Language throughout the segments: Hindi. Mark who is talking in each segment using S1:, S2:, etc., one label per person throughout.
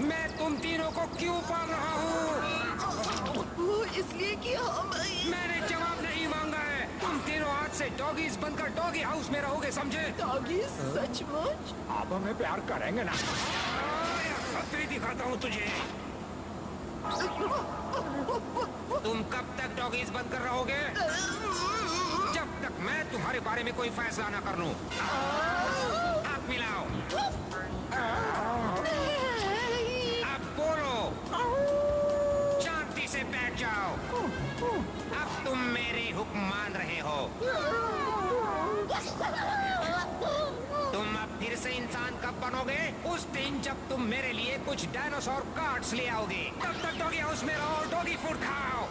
S1: मैं तुम तीनों को क्यों पाल रहा हूँ?
S2: वो इसलिए कि हम
S1: मैंने जवाब नहीं मांगा है। तुम तीनों आज से डॉगीज बनकर डॉगी हाउस में रहोगे, समझे?
S2: डॉगी सचमुच?
S3: आप हमें प्यार करेंगे ना?
S1: खतरी दिखाता हूँ तुझे। तुम कब तक डॉगीज बनकर रहोगे? जब तक मैं तुम्हारे बारे में कोई फैसला न कर लूं। हाथ मिलाओ। अब बोलो। शांति से बैठ जाओ। अब तुम मेरे हुक्म मान रहे हो। तुम अब फिर से इंसान कब बनोगे? उस दिन जब तुम मेरे लिए कुछ डायनासोर कार्ड्स ले आओगे। तब तक डॉगी हाउस में रहो, डॉगी फूड खाओ।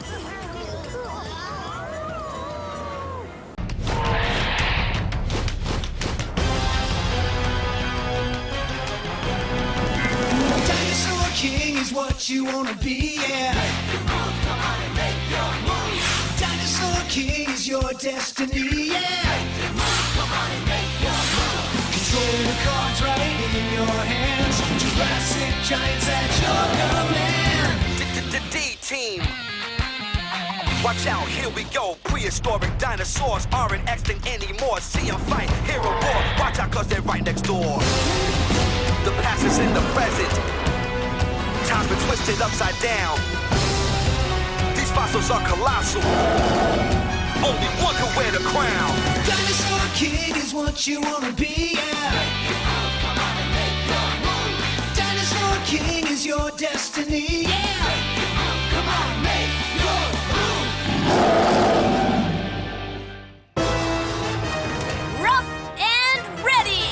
S4: Dinosaur King is what you wanna be, yeah. Dinosaur King is your destiny, yeah. Control the cards right in your hands. Jurassic giants at your command.
S5: D-Team. Watch out, here we go. Prehistoric dinosaurs aren't extinct anymore. See them fight, hear a roar. Watch out, cause they're right next door. The past is in the present. Time's been twisted upside down. These fossils are colossal. Only one can wear the crown.
S4: Dinosaur King is what you wanna be, yeah. Dinosaur King is your destiny, yeah. Come on, make your
S6: Rough and ready.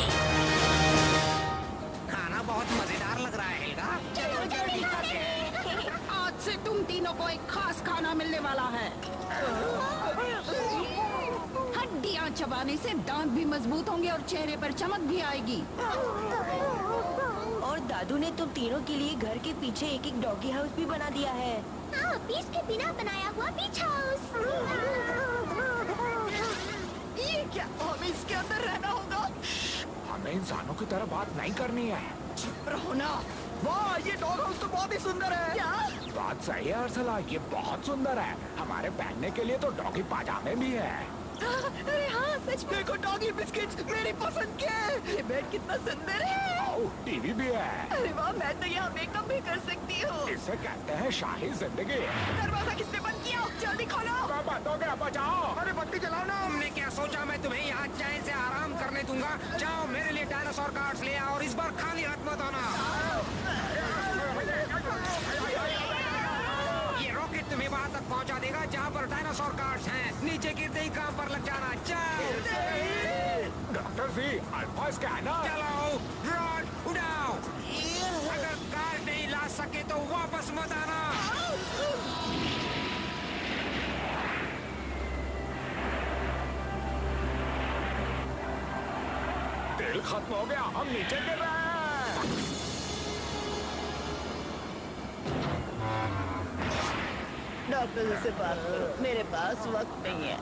S1: खाना बहुत मजेदार लग रहा है, हेल्गा।
S2: आज से तुम तीनों को एक खास खाना मिलने वाला है। हड्डियां चबाने से दांत भी मजबूत होंगे और चेहरे पर चमक भी आएगी।
S7: और दादू ने तुम तीनों के लिए घर के पीछे एक एक डॉगी हाउस भी बना दिया है।
S6: हाँ, बीच के बिना बनाया हुआ बीच हाउस।
S2: ये क्या? हमें इसके अंदर रहना होगा?
S3: हमें इंसानों की तरह बात नहीं करनी है।
S2: चुप रहो ना। वाह, ये डॉग हाउस तो बहुत ही सुंदर है। क्या?
S3: बात सही है अर्सला, ये बहुत सुंदर है। हमारे पहनने के लिए तो डॉगी पाजामे भी है।
S2: अरे हाँ, सच में। देखो डॉगी बिस्किट्स मेरी पसंद के। ये बेड कितना सुंदर है।
S3: टीवी भी है।
S2: अरे वाह, मैं तो यहाँ मेकअप भी कर सकती हूँ।
S3: इसे कहते हैं शाही जिंदगी।
S2: दरवाजा किसने बंद किया? जल्दी खोलो।
S3: बंद हो गया, बचाओ। अरे बत्ती जलाओ ना।
S1: तुमने क्या सोचा मैं तुम्हें यहाँ चैन से आराम करने दूंगा? जाओ मेरे लिए डायनासोर कार्ड्स ले आओ और इस बार खाली हाथ मत आना। ये रॉकेट तुम्हें वहाँ तक पहुँचा देगा जहाँ पर डायनासोर कार्ड्स हैं। नीचे गिरते ही काम पर लग जाना। जाओ।
S3: डॉक्टर जी, अल्फा स्कैनर
S1: चलाओ, रॉड उड़ाओ। अगर कार्ड नहीं ला सके तो वापस मत आना।
S3: तेल खत्म हो गया, हम नीचे गिर रहे हैं।
S2: डॉक्टर से बात करो, मेरे पास वक्त नहीं है।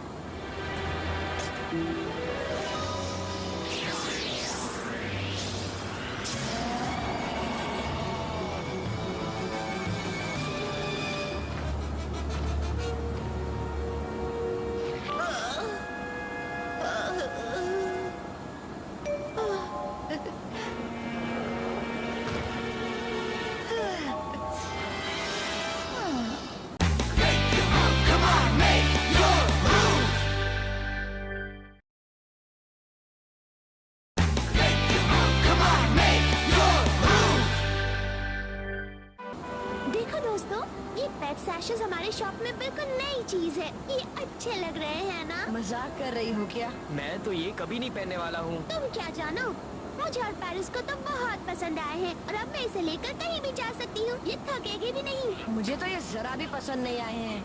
S6: सैशेस हमारे शॉप में बिल्कुल नई चीज है। ये अच्छे लग रहे हैं ना?
S7: मजाक कर रही हो क्या?
S8: मैं तो ये कभी नहीं पहनने वाला हूँ।
S6: तुम क्या जानो, मुझे और पेरिस को तो बहुत पसंद आए हैं और अब मैं इसे लेकर कहीं भी जा सकती हूँ। ये थकेगी भी नहीं।
S7: मुझे तो ये जरा भी पसंद नहीं आए हैं।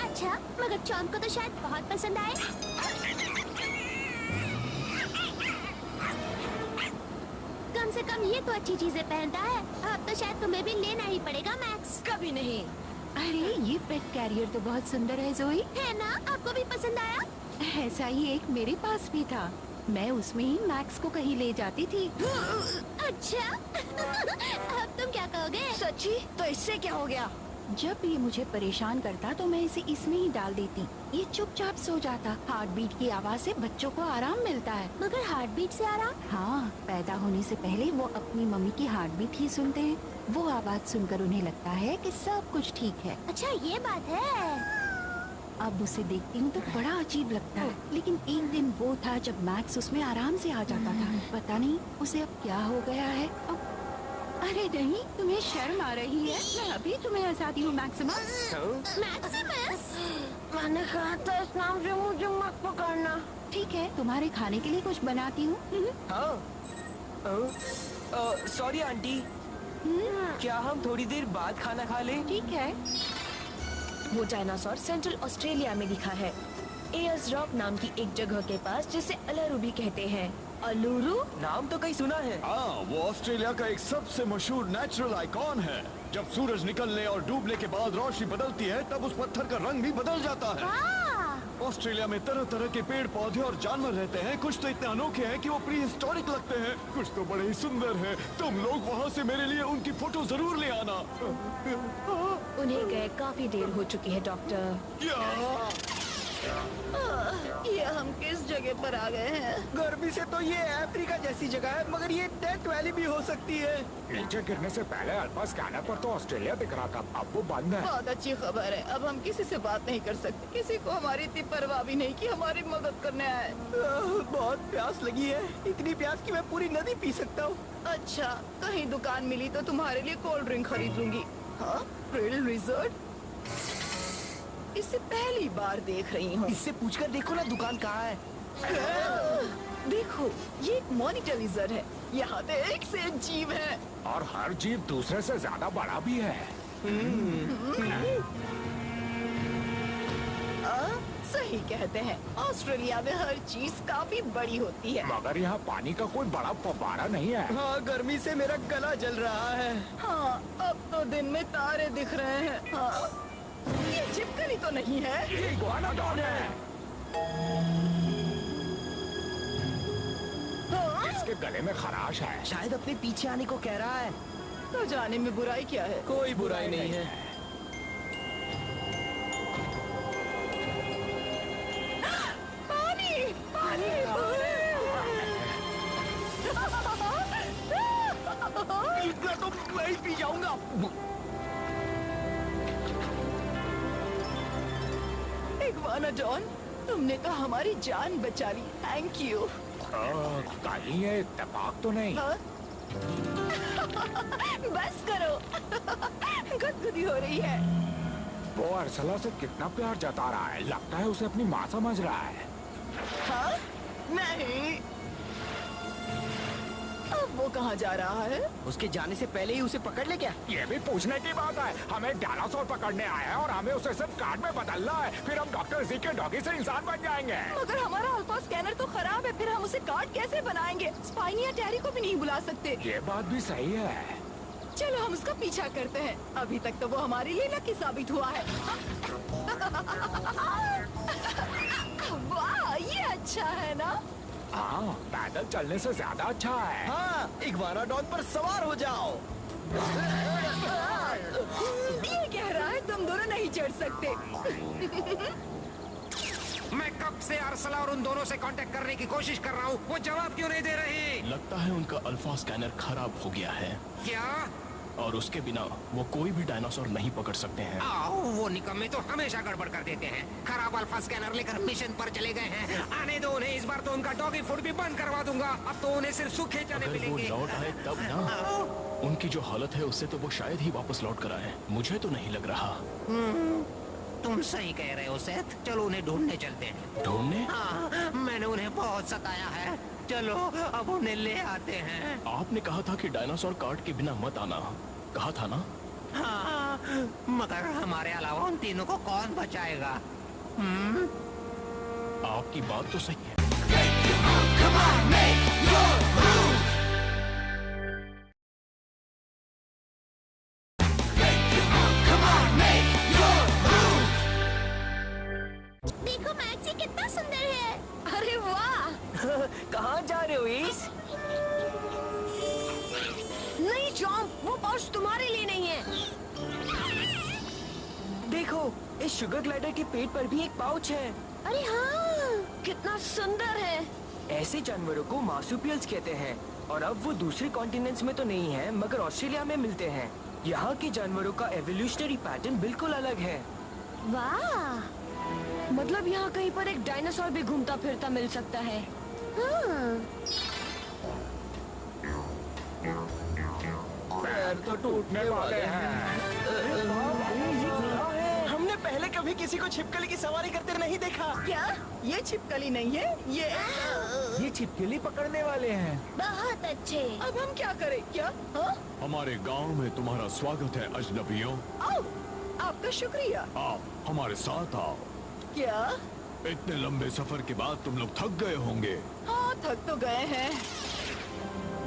S6: अच्छा, मगर चॉम को तो शायद बहुत पसंद आए। कम से कम ये तो अच्छी चीजें पहनता है। अब तो शायद तुम्हें भी लेना ही पड़ेगा मैक्स।
S7: कभी नहीं।
S2: अरे ये पेट कैरियर तो बहुत सुंदर है जोई।
S6: है ना? आपको भी पसंद आया?
S2: ऐसा ही एक मेरे पास भी था।
S7: मैं उसमें ही मैक्स को कहीं ले जाती थी।
S6: अच्छा अब तुम क्या कहोगे?
S7: सच्ची? तो इससे क्या हो गया? जब ये मुझे परेशान करता तो मैं इसे इसमें ही डाल देती। ये चुपचाप सो जाता। हार्ट बीट की आवाज से बच्चों को आराम मिलता है।
S6: मगर हार्ट बीट से आराम?
S7: हाँ, पैदा होने से पहले वो अपनी मम्मी की हार्ट बीट ही सुनते हैं। वो आवाज सुनकर उन्हें लगता है कि सब कुछ ठीक है।
S6: अच्छा ये बात है।
S7: अब उसे देखती हूँ तो बड़ा अजीब लगता है। लेकिन एक दिन वो था जब मैक्स उसमें आराम से आ जाता था। पता नहीं उसे अब क्या हो गया है। अरे नहीं, तुम्हें शर्म आ रही है? मैं अभी तुम्हें हंसाती हूँ मैक्सिमस।
S6: मैक्सिमस?
S7: मैंने कहा था इस नाम से मुझे मत पकड़ना। ठीक है, तुम्हारे खाने के लिए कुछ बनाती हूँ।
S8: सॉरी आंटी, क्या हम थोड़ी देर बाद खाना खा लें?
S7: ठीक है।
S2: वो डायनासोर सेंट्रल ऑस्ट्रेलिया में दिखा है, एयर्स रॉक नाम की एक जगह के पास, जिसे अलारू भी कहते हैं। अलूरू?
S8: नाम तो कहीं सुना है।
S9: हाँ, वो ऑस्ट्रेलिया का एक सबसे मशहूर नेचुरल आइकॉन है। जब सूरज निकलने और डूबने के बाद रोशनी बदलती है तब उस पत्थर का रंग भी बदल जाता है। ऑस्ट्रेलिया में तरह तरह के पेड़ पौधे और जानवर रहते हैं। कुछ तो इतने अनोखे हैं कि वो प्री हिस्टोरिक लगते हैं, कुछ तो बड़े ही सुंदर हैं। तुम लोग वहाँ से मेरे लिए उनकी फोटो जरूर ले आना।
S2: उन्हें गए काफी देर हो चुकी है डॉक्टर।
S7: ये हम किस जगह पर आ गए हैं?
S8: गर्मी से तो ये अफ्रीका जैसी जगह है, मगर ये डेथ वैली भी हो सकती है।
S3: नीचे गिरने से पहले अल्फा स्कैनर पर तो ऑस्ट्रेलिया दिख रहा था, अब वो बंद है।
S7: बहुत अच्छी खबर है। अब हम किसी से बात नहीं कर सकते। किसी को हमारी इतनी परवाह भी नहीं कि हमारी मदद करने आए।
S8: बहुत प्यास लगी है, इतनी प्यास कि मैं पूरी नदी पी सकता हूँ।
S7: अच्छा, कहीं दुकान मिली तो तुम्हारे लिए कोल्ड ड्रिंक खरीद लूंगी। हाँ, फ्रिल रिजर्ट? इसे पहली बार देख रही हूँ।
S8: इससे पूछकर देखो ना दुकान कहाँ है।
S7: देखो, ये एक मॉनिटर लिजर्ड है। यहाँ तो एक से एक जीव है।
S3: और हर जीव दूसरे से ज्यादा बड़ा भी है।
S7: सही कहते हैं, ऑस्ट्रेलिया में हर चीज काफी बड़ी होती है।
S3: मगर यहाँ पानी का कोई बड़ा फव्वारा नहीं है।
S8: हाँ, गर्मी से मेरा गला जल रहा है।
S7: हाँ, अब तो दिन में तारे दिख रहे हैं। हाँ, ये छिपकली तो नहीं है।
S3: ये इग्वानाडॉन है।
S7: हाँ?
S3: इसके गले में खराश है।
S8: शायद अपने पीछे आने को कह रहा है।
S7: तो जाने में बुराई क्या है?
S8: कोई बुराई नहीं है।
S7: पानी, पानी,
S8: इतना तो मैं ही पी जाऊंगा।
S7: इग्वानाडॉन, तुमने तो हमारी जान बचा ली। Thank you.
S3: कहीं ये इत्तेफाक तो नहीं?
S7: हाँ? बस करो। गुदगुदी हो रही है।
S3: वो अर्सला से कितना प्यार जता रहा है, लगता है उसे अपनी माँ समझ रहा है।
S7: हाँ? नहीं। अब वो कहाँ जा रहा है?
S8: उसके जाने से पहले ही उसे पकड़ ले क्या?
S3: ये भी पूछने की बात है। हमें डायनासोर पकड़ने आया है और हमें उसे सिर्फ कार्ड में बदलना है, फिर हम डॉक्टर जी के डॉगी से इंसान बन जाएंगे।
S7: मगर हमारा अल्फा स्कैनर तो खराब है, फिर हम उसे कार्ड कैसे बनाएंगे? स्पाइनी या टैरी को भी नहीं बुला सकते।
S3: ये बात भी सही है।
S7: चलो हम उसका पीछा करते हैं। अभी तक तो वो हमारे लिए लकी साबित हुआ है। वाह, ये अच्छा है ना?
S3: हाँ, पैदल चलने से ज्यादा अच्छा है।
S8: हाँ, इग्वानाडॉन पर सवार हो जाओ।
S7: ये कह रहा है तुम दोनों नहीं चढ़ सकते।
S1: मैं कब से अरसला और उन दोनों से कांटेक्ट करने की कोशिश कर रहा हूँ, वो जवाब क्यों नहीं दे रही?
S10: लगता है उनका अल्फा स्कैनर खराब हो गया है।
S1: क्या?
S10: और उसके बिना वो कोई भी डायनासोर नहीं पकड़ सकते हैं।
S1: आओ, वो निकम्मे तो हमेशा गड़बड़ कर देते हैं। खराब अल्फा स्कैनर लेकर मिशन पर चले गए हैं। आने दो उन्हें, इस बार तो उनका डॉगी फूड भी बंद करवा दूंगा। अब तो उन्हें सिर्फ सूखे चने
S10: अगर वो
S1: मिलेंगे।
S10: लौट आए तब ना। उनकी जो हालत है उससे तो वो शायद ही वापस लौट कर आए। मुझे तो नहीं लग रहा।
S1: तुम सही कह रहे हो सेथ, चलो उन्हें ढूंढने चलते हैं।
S10: ढूंढने?
S1: हाँ, मैंने उन्हें बहुत सताया है। चलो अब उन्हें ले आते हैं।
S10: आपने कहा था कि डायनासोर कार्ड के बिना मत आना, कहा था ना?
S1: हाँ, मगर हमारे अलावा उन तीनों को कौन बचाएगा?
S10: आपकी बात तो सही है।
S4: Come on, make your move. Come on, make your move.
S6: देखो मैक्सी कितना सुंदर है।
S7: अरे वाह!
S8: कहाँ जा रहे हो इस?
S2: नहीं चॉम्प, वो पाउच तुम्हारे लिए नहीं है।
S8: देखो, इस शुगर ग्लाइडर के पेट पर भी एक पाउच है।
S6: अरे हाँ,
S2: कितना सुंदर है।
S8: ऐसे जानवरों को मार्सुपियल्स कहते हैं और अब वो दूसरे कॉन्टिनेंट्स में तो नहीं है मगर ऑस्ट्रेलिया में मिलते हैं। यहाँ के जानवरों का एवोल्यूशनरी पैटर्न बिल्कुल अलग है।
S6: वाह।
S2: मतलब यहाँ कहीं पर एक डायनासोर भी घूमता फिरता मिल सकता है।
S6: हाँ।
S3: पैर तो टूटने वाले हैं।
S8: हमने पहले कभी किसी को छिपकली की सवारी करते नहीं देखा।
S7: क्या ये छिपकली नहीं है?
S3: ये छिपकली पकड़ने वाले हैं।
S6: बहुत अच्छे।
S7: अब हम क्या करें? क्या? हाँ?
S9: हमारे गांव में तुम्हारा स्वागत है अजनबियों।
S7: आओ, आपका शुक्रिया।
S9: आप हमारे साथ आओ।
S7: क्या?
S9: इतने लंबे सफर के बाद तुम लोग थक गए होंगे।
S7: हाँ, थक तो गए हैं।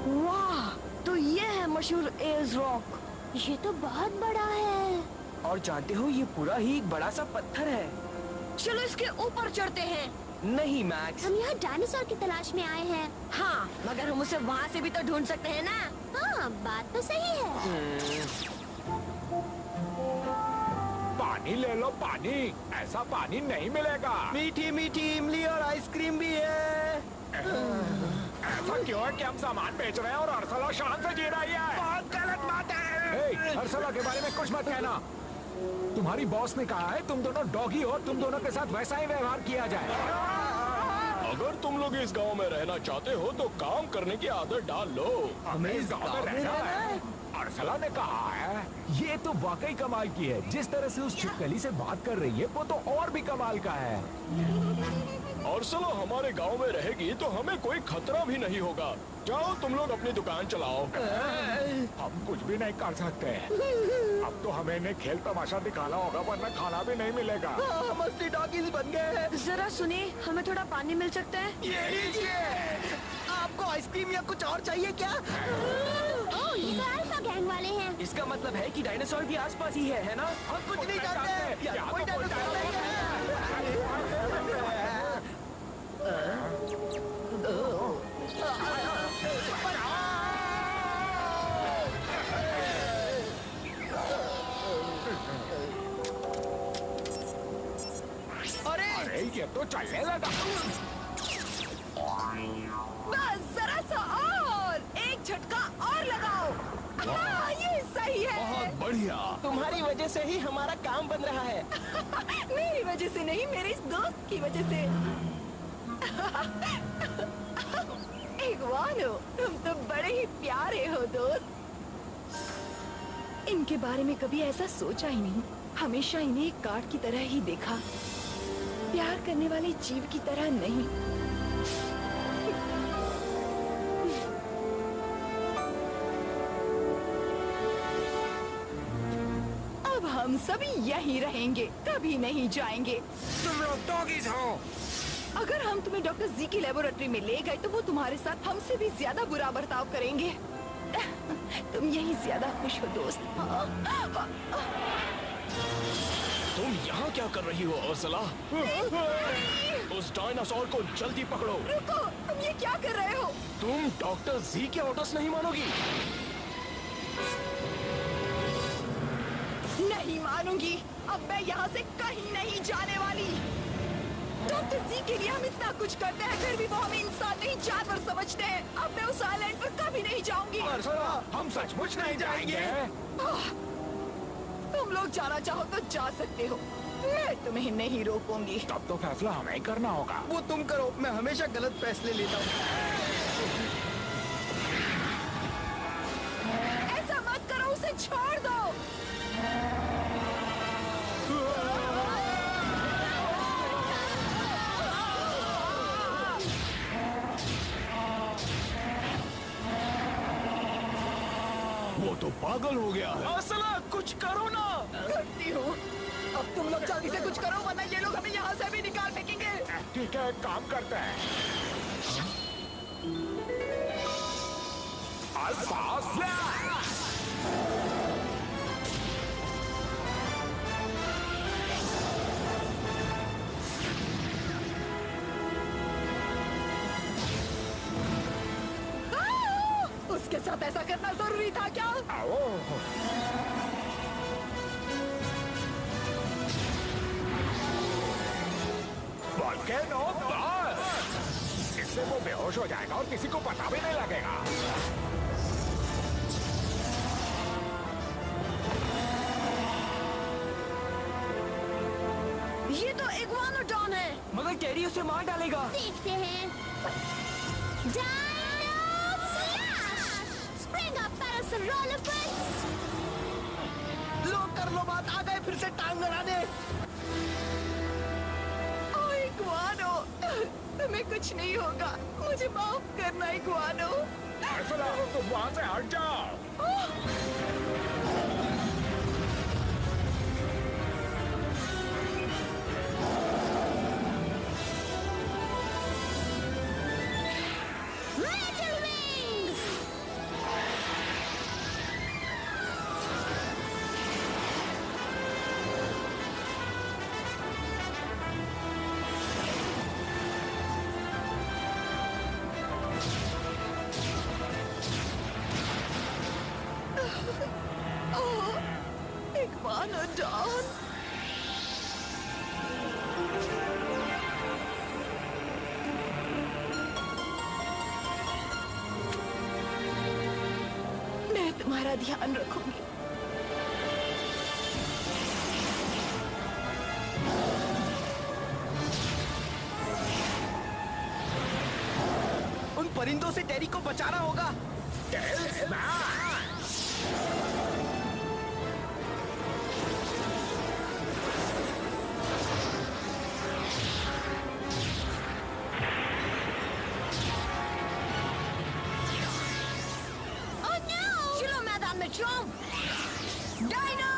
S2: वाह, तो ये है मशहूर एयर्स रॉक।
S6: ये तो बहुत बड़ा है।
S8: और जानते हो ये पूरा ही एक बड़ा सा पत्थर है।
S2: चलो इसके ऊपर चढ़ते हैं।
S8: नहीं मैक्स,
S6: हम यहाँ डायनासोर की तलाश में आए हैं।
S2: हाँ, मगर हम उसे वहाँ से भी तो ढूंढ सकते हैं ना।
S6: हाँ, बात तो सही है।
S3: पानी ले लो, पानी। ऐसा पानी नहीं मिलेगा।
S8: मीठी मीठी इमली और आइसक्रीम भी है।
S3: ऐसा क्यों है कि हम सामान बेच रहे हैं और अरसला शान से जी रही है?
S8: बहुत गलत बात है।
S3: हे, अरसला के बारे में कुछ मत कहना। तुम्हारी बॉस ने कहा है तुम दोनों डॉगी हो, तुम दोनों के साथ वैसा ही व्यवहार किया जाए।
S10: अगर तुम लोग इस गांव में रहना चाहते हो तो काम करने की आदत डाल लो।
S3: हमें इस गांव में रहना है। अरसला ने कहा है। ये तो वाकई कमाल की है। जिस तरह से उस छिपकली से बात कर रही है वो तो और भी कमाल का है।
S10: और चलो हमारे गांव में रहेगी तो हमें कोई खतरा भी नहीं होगा। जाओ तुम लोग अपनी दुकान चलाओ।
S3: हम कुछ भी नहीं कर सकते। अब तो हमें इन्हें खेल तमाशा दिखाना होगा वरना खाना भी नहीं मिलेगा।
S8: हम असली डॉगीज बन गए हैं।
S2: जरा सुनिए, हमें थोड़ा पानी मिल सकता है?
S8: ये लीजिए। आपको आइसक्रीम या कुछ और चाहिए क्या?
S6: ओह, ये तो अल्फा गैंग वाले हैं।
S8: इसका मतलब है कि डायनासोर भी आसपास ही है ना? हम कुछ नहीं जानते।
S3: या
S8: कोई
S3: तो कोई
S8: डायनासोर नहीं है।
S3: अरे ये तो चलने लगा।
S7: बस जरा सा और, एक झटका और लगाओ। हाँ, ये सही है।
S9: बहुत बढ़िया।
S8: तुम्हारी वजह से ही हमारा काम बन रहा है।
S7: मेरी वजह से नहीं, मेरे इस दोस्त की वजह से। इग्वानो, तुम तो बड़े ही प्यारे हो दोस्त। इनके बारे में कभी ऐसा सोचा ही नहीं। हमेशा इन्हें एक कार्ड की तरह ही देखा, प्यार करने वाले जीव की तरह नहीं। अब हम सभी यहीं रहेंगे, कभी नहीं जाएंगे।
S1: तुम लोग डॉगीज हो।
S7: अगर हम तुम्हें डॉक्टर जी की लेबोरेटरी में ले गए तो वो तुम्हारे साथ हमसे भी ज्यादा बुरा बर्ताव करेंगे। तुम यही ज्यादा खुश हो दोस्त।
S10: तुम यहाँ क्या कर रही हो अर्सला? उस डायनासोर को जल्दी पकड़ो।
S7: रुको, तुम ये क्या कर रहे हो?
S10: तुम डॉक्टर जी के ऑर्डर्स नहीं मानोगी।
S7: नहीं मानूंगी। अब मैं यहाँ से कहीं नहीं जाने वाली। डॉक्टर जी के लिए हम इतना कुछ करते हैं, फिर भी वो हमें इंसान नहीं जानवर समझते हैं। अब मैं उस आइलैंड पर कभी नहीं जाऊंगी।
S3: अरसला, हम सचमुच नहीं जाएंगे।
S7: तुम लोग जाना चाहो तो जा सकते हो, मैं तुम्हें नहीं रोकूंगी।
S3: तब तो फैसला हमें ही करना होगा।
S8: वो तुम करो, मैं हमेशा गलत फैसले लेता हूँ।
S7: ऐसा मत करो, उसे छोड़ दो।
S9: वो तो पागल हो गया है।
S8: अर्सला, कुछ करो ना।
S7: करती हूँ। अब तुम लोग जल्दी से कुछ करो वरना ये लोग हमें यहाँ से भी निकाल फेंकेंगे।
S3: ठीक है, एक काम करते हैं। Alpha flash.
S7: साथ ऐसा करना जरूरी था क्या?
S3: वोल्केनो बस! इससे वो बेहोश हो जाएगा और किसी को पता भी नहीं लगेगा।
S2: ये तो इग्वानोडॉन है।
S8: मगर टेरी उसे मार डालेगा।
S6: देखते हैं। Dino slash! Spring up parasaurolophus!
S8: लो कर लो बात, आ गए फिर से टांग अड़ाने।
S7: ओह इग्वानो, तुम्हें कुछ नहीं होगा, मुझे माफ करना इग्वानो।
S3: अरसला, तुम वहाँ से हट जाओ।
S6: Metal Wings!
S7: ओह इग्वानोडॉन। मैं तुम्हारा ध्यान रखूंगी।
S8: उन परिंदों से टेरी को बचाना होगा।
S6: Oh no!
S2: चलो मैदान में चॉम्प। Dino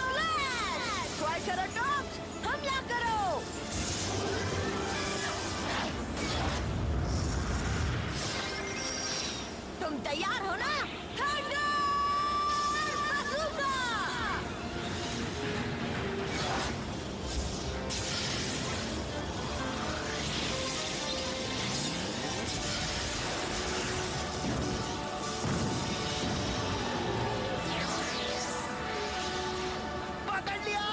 S2: slash! ट्राइसेराटॉप्स, हमला करो। तुम तैयार हो ना? Thunder bazooka!
S8: पकड़ लिया।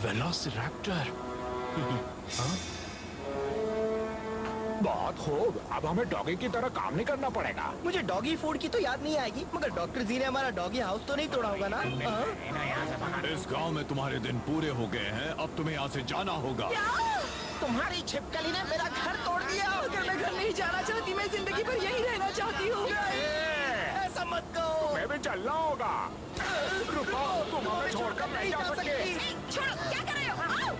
S3: वेलोसिरैप्टर। बहुत खूब, अब हमें डॉगी की तरह काम नहीं करना पड़ेगा।
S8: मुझे डॉगी फूड की तो याद नहीं आएगी, मगर डॉक्टर जी ने हमारा डॉगी हाउस तो नहीं तोड़ा होगा ना? हाँ?
S9: इस गांव में तुम्हारे दिन पूरे हो गए हैं, अब तुम्हें यहाँ से जाना होगा।
S8: तुम्हारी छिपकली ने मेरा घर तोड़ दिया।
S7: अगर मैं घर नहीं जाना चाहती, मैं जिंदगी भर यहीं रहना चाहती हूँ।
S8: ऐसा मत कहो।
S3: मैं भी चलना होगा। रुको, तुम हमें छोड़कर नहीं जा सकते।
S2: छोड़ो, क्या कर रहे हो? आओ!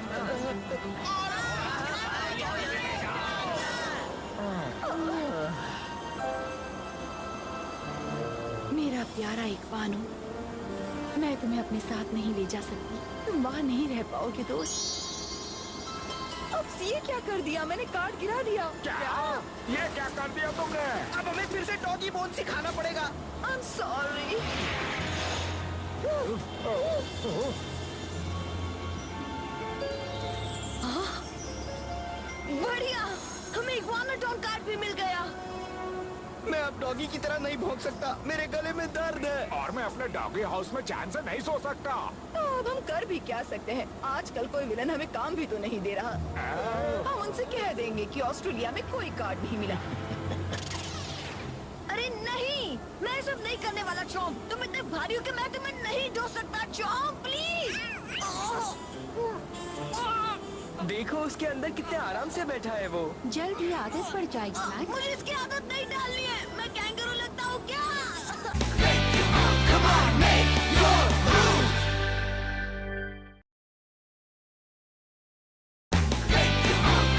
S7: मेरा प्यारा इग्वानो, मैं तुम्हें अपने साथ नहीं ले जा सकती। तुम वहाँ नहीं रह पाओगे दोस्त। अब ये क्या कर दिया? मैंने कार्ड गिरा दिया।
S3: क्या? ये क्या कर दिया तुमने?
S8: अब हमें फिर से डॉगी बोन सिखाना पड़ेगा।
S7: I'm sorry।
S2: बढ़िया, हमें इग्वानोडॉन कार्ड भी मिल गया।
S8: मैं अब डॉगी की तरह नहीं भौंक सकता, मेरे गले में दर्द है।
S3: और मैं अपने डॉगी हाउस में चैन से नहीं सो सकता।
S7: तो अब हम कर भी क्या सकते हैं? आजकल कोई विलन हमें काम भी तो नहीं दे रहा। हम उनसे कह देंगे कि ऑस्ट्रेलिया में कोई कार्ड नहीं मिला।
S2: अरे नहीं, मैं ये सब नहीं करने वाला चॉम्प। तुम इतने भारी हो कि मैं तुम्हें नहीं ढो सकता। Chomp please.
S8: देखो उसके अंदर कितने आराम से बैठा है वो।
S7: जल्द ही आदत पड़ जाएगी मैक्स।
S2: मुझे इसकी आदत नहीं डालनी है। मैं कैंगरू लगता हूँ क्या?
S4: Come on, make your move.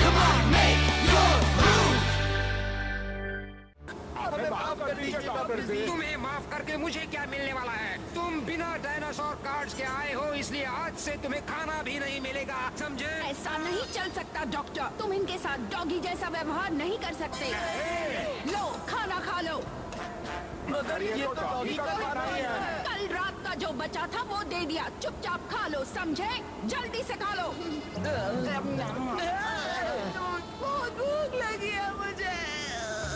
S4: Come on, make your move.
S3: हमें माफ कर दीजिए डॉक्टर जी।
S1: तुम्हें माफ करके मुझे क्या मिलने वाला है? तुम बिना डायनासोर कार्ड्स के आए हो, इसलिए आज से तुम्हें खाना भी नहीं मिलेगा, समझे?
S7: ऐसा नहीं चल सकता डॉक्टर। तुम इनके साथ डॉगी जैसा व्यवहार नहीं कर सकते। लो, खाना खा लो।
S8: मगर ये तो डॉगी का खाना ही है।
S7: कल रात का जो बचा था वो दे दिया, चुपचाप खा लो, समझे? जल्दी से खा लो।
S8: बहुत भूख लगी है मुझे।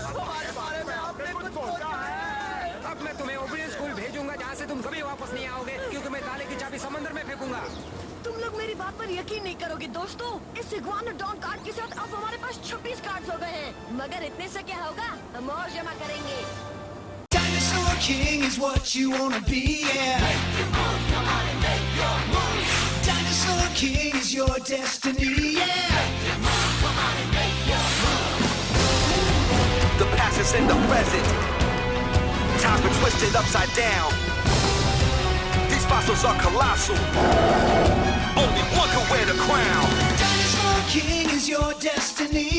S8: हमारे बारे में आपने कुछ सोचा है?
S1: अब मैं तुम्हें ओबीडियंस स्कूल भेजूंगा जहाँ से तुम कभी वापस नहीं आओगे, क्योंकि मैं ताले की चाबी समंदर में फेंकूंगा।
S2: तुम लोग मेरी बात पर यकीन नहीं करोगे दोस्तों, इस इग्वानाडॉन कार्ड के साथ अब हमारे पास 26 कार्ड्स हो गए हैं। मगर इतने से क्या होगा, हम और जमा करेंगे।
S4: Dinosaur King is what you wanna be, yeah. Dinosaur King is your destiny, yeah.
S5: The past is in the present. Time's been twisted upside down. These fossils are colossal. Only one can wear the crown.
S4: Dinosaur King is your destiny,